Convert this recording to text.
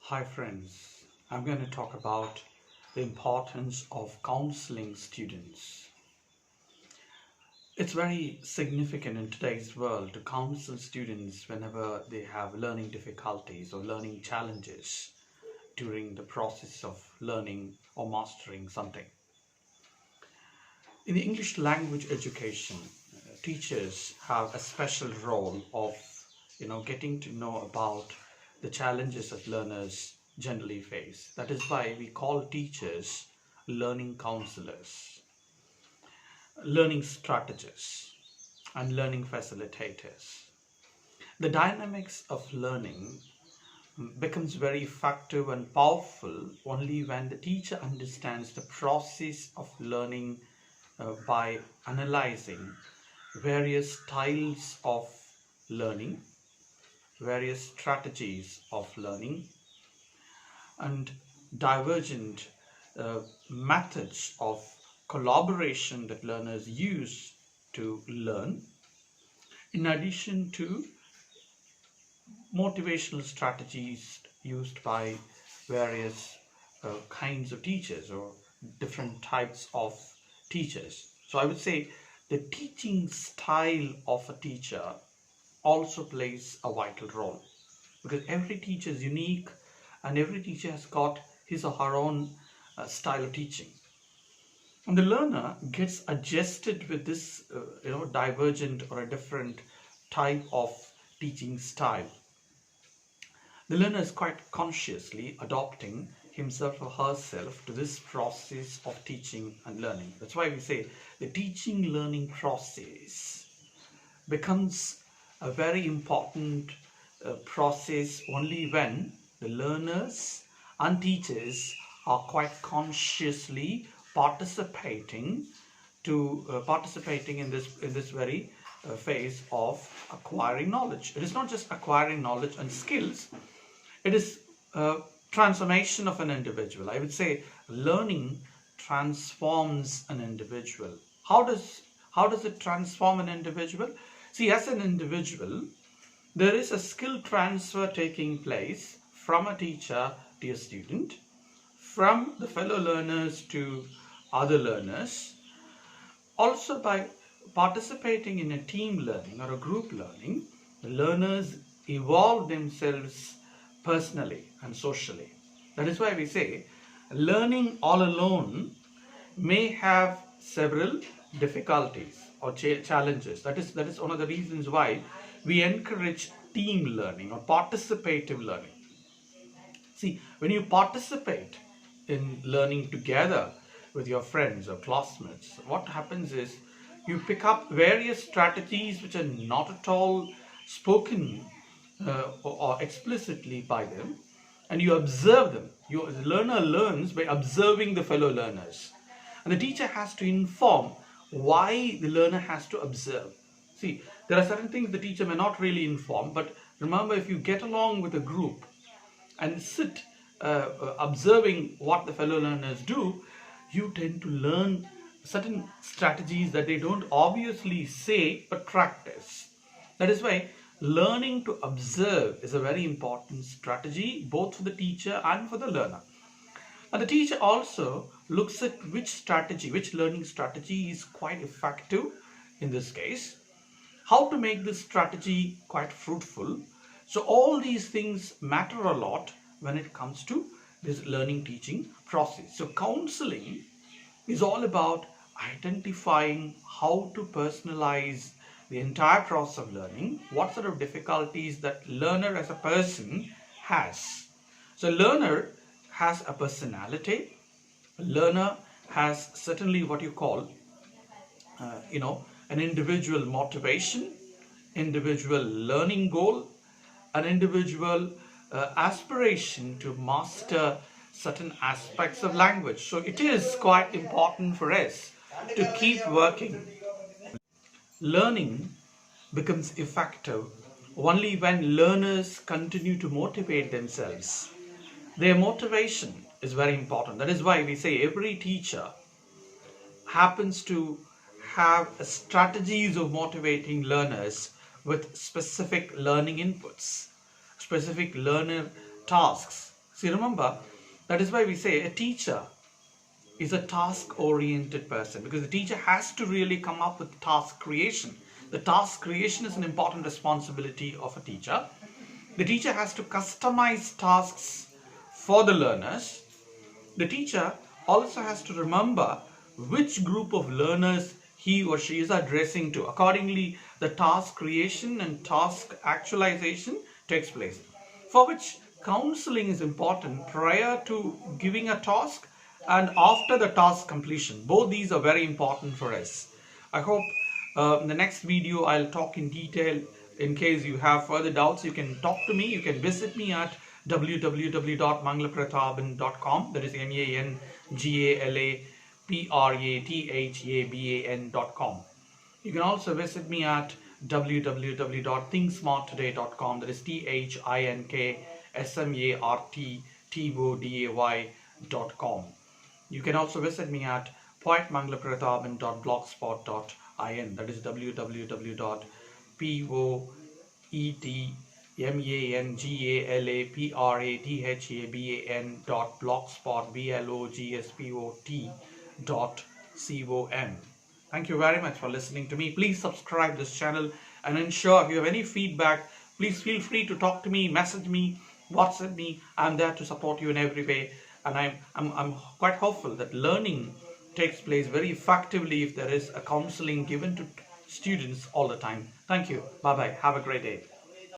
Hi friends, I'm going to talk about the importance of counseling students. It's very significant in today's world to counsel students whenever they have learning difficulties or learning challenges during the process of learning or mastering something. In the English language education, teachers have a special role of getting to know about the challenges that learners generally face. That is why we call teachers learning counselors, learning strategists, and learning facilitators. The dynamics of learning becomes very effective and powerful only when the teacher understands the process of learning by analyzing various styles of learning, various strategies of learning, and divergent methods of collaboration that learners use to learn, in addition to motivational strategies used by various kinds of teachers or different types of teachers. So I would say the teaching style of a teacher also plays a vital role, because every teacher is unique and every teacher has got his or her own style of teaching, and the learner gets adjusted with this divergent or a different type of teaching style. The learner is quite consciously adopting himself or herself to this process of teaching and learning. That's why we say the teaching learning process becomes a very important process only when the learners and teachers are quite consciously participating in this very phase of acquiring knowledge. It is not just acquiring knowledge and skills, it is transformation of an individual. I would say learning transforms an individual. How does it transform an individual? See, as an individual, there is a skill transfer taking place from a teacher to a student, from the fellow learners to other learners. Also, by participating in a team learning or a group learning, the learners evolve themselves personally and socially. That is why we say learning all alone may have several difficulties or challenges. That is one of the reasons why we encourage team learning or participative learning. See, when you participate in learning together with your friends or classmates, what happens is you pick up various strategies which are not at all spoken or explicitly by them, and you observe them. The learner learns by observing the fellow learners, and the teacher has to inform why the learner has to observe. See, there are certain things the teacher may not really inform, but remember, if you get along with a group and sit observing what the fellow learners do, you tend to learn certain strategies that they don't obviously say but practice. That is why learning to observe is a very important strategy both for the teacher and for the learner. And the teacher also looks at which learning strategy is quite effective in this case, how to make this strategy quite fruitful. So all these things matter a lot when it comes to this learning teaching process. So counseling is all about identifying how to personalize the entire process of learning, what sort of difficulties that learner as a person has. So learner has a personality, learner has certainly what you call an individual motivation, individual learning goal, an individual aspiration to master certain aspects of language. So it is quite important for us to keep working. Learning becomes effective only when learners continue to motivate themselves. Their motivation is very important. That is why we say every teacher happens to have strategies of motivating learners with specific learning inputs, specific learner tasks. See, remember, that is why we say a teacher is a task-oriented person, because the teacher has to really come up with task creation. The task creation is an important responsibility of a teacher. The teacher has to customize tasks for the learners. The teacher also has to remember which group of learners he or she is addressing to. Accordingly, the task creation and task actualization takes place, for which counseling is important prior to giving a task and after the task completion. Both these are very important for us. I hope in the next video I'll talk in detail. In case you have further doubts, you can talk to me. You can visit me at www.mangalapratabhan.com. That is MANGALAPRATHABAN.com. You can also visit me at www.thinksmarttoday.com. That is THINKSMARTTODAY.com. You can also visit me at poetmangalapratabhan.blogspot.in. That is www.poetmangalapratabhan.blogspot.com. Thank you very much for listening to me. Please subscribe this channel and ensure if you have any feedback, please feel free to talk to me, message me, WhatsApp me. I'm there to support you in every way. And I'm quite hopeful that learning takes place very effectively if there is a counseling given to students all the time. Thank you. Bye-bye. Have a great day.